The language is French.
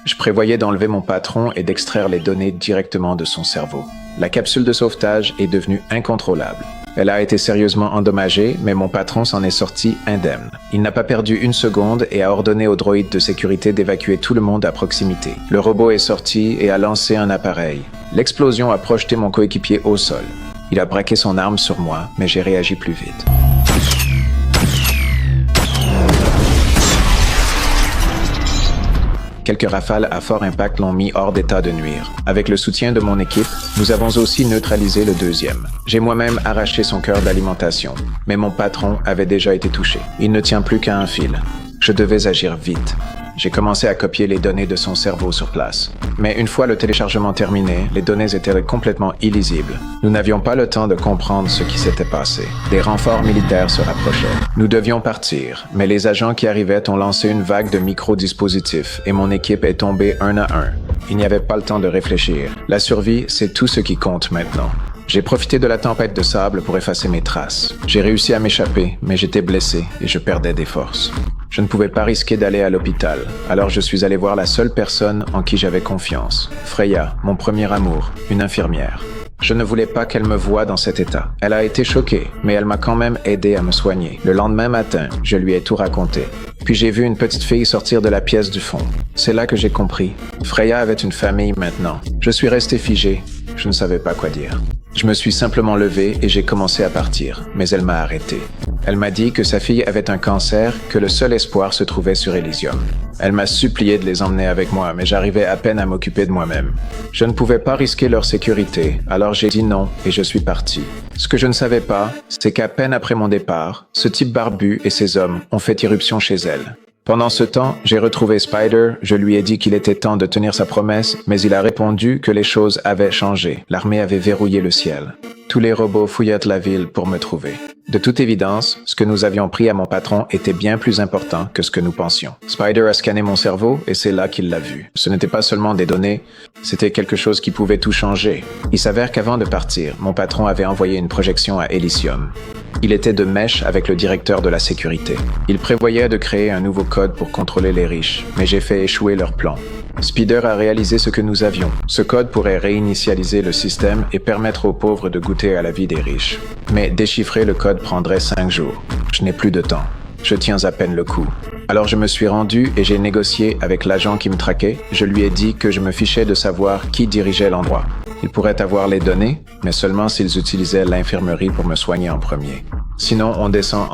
Je prévoyais d'enlever mon patron et d'extraire les données directement de son cerveau. La capsule de sauvetage est devenue incontrôlable. Elle a été sérieusement endommagée, mais mon patron s'en est sorti indemne. Il n'a pas perdu une seconde et a ordonné au droïde de sécurité d'évacuer tout le monde à proximité. Le robot est sorti et a lancé un appareil. L'explosion a projeté mon coéquipier au sol. Il a braqué son arme sur moi, mais j'ai réagi plus vite. Quelques rafales à fort impact l'ont mis hors d'état de nuire. Avec le soutien de mon équipe, nous avons aussi neutralisé le deuxième. J'ai moi-même arraché son cœur d'alimentation, mais mon patron avait déjà été touché. Il ne tient plus qu'à un fil. Je devais agir vite. J'ai commencé à copier les données de son cerveau sur place. Mais une fois le téléchargement terminé, les données étaient complètement illisibles. Nous n'avions pas le temps de comprendre ce qui s'était passé. Des renforts militaires se rapprochaient. Nous devions partir, mais les agents qui arrivaient ont lancé une vague de micro-dispositifs et mon équipe est tombée un à un. Il n'y avait pas le temps de réfléchir. La survie, c'est tout ce qui compte maintenant. J'ai profité de la tempête de sable pour effacer mes traces. J'ai réussi à m'échapper, mais j'étais blessé et je perdais des forces. Je ne pouvais pas risquer d'aller à l'hôpital, alors je suis allé voir la seule personne en qui j'avais confiance. Freya, mon premier amour, une infirmière. Je ne voulais pas qu'elle me voie dans cet état. Elle a été choquée, mais elle m'a quand même aidé à me soigner. Le lendemain matin, je lui ai tout raconté. Puis j'ai vu une petite fille sortir de la pièce du fond. C'est là que j'ai compris. Freya avait une famille maintenant. Je suis resté figé. Je ne savais pas quoi dire. Je me suis simplement levé et j'ai commencé à partir, mais elle m'a arrêté. Elle m'a dit que sa fille avait un cancer, que le seul espoir se trouvait sur Elysium. Elle m'a supplié de les emmener avec moi, mais j'arrivais à peine à m'occuper de moi-même. Je ne pouvais pas risquer leur sécurité, alors j'ai dit non et je suis parti. Ce que je ne savais pas, c'est qu'à peine après mon départ, ce type barbu et ses hommes ont fait irruption chez elle. Pendant ce temps, j'ai retrouvé Spider, je lui ai dit qu'il était temps de tenir sa promesse, mais il a répondu que les choses avaient changé. L'armée avait verrouillé le ciel. Tous les robots fouillaient la ville pour me trouver. De toute évidence, ce que nous avions pris à mon patron était bien plus important que ce que nous pensions. Spider a scanné mon cerveau et c'est là qu'il l'a vu. Ce n'était pas seulement des données, c'était quelque chose qui pouvait tout changer. Il s'avère qu'avant de partir, mon patron avait envoyé une projection à Elysium. Il était de mèche avec le directeur de la sécurité. Il prévoyait de créer un nouveau code pour contrôler les riches, mais j'ai fait échouer leur plan. Spider a réalisé ce que nous avions. Ce code pourrait réinitialiser le système et permettre aux pauvres de goûter à la vie des riches. Mais déchiffrer le code prendrait 5 jours. Je n'ai plus de temps. Je tiens à peine le coup. Alors je me suis rendu et j'ai négocié avec l'agent qui me traquait. Je lui ai dit que je me fichais de savoir qui dirigeait l'endroit. Ils pourraient avoir les données, mais seulement s'ils utilisaient l'infirmerie pour me soigner en premier. Sinon, on descend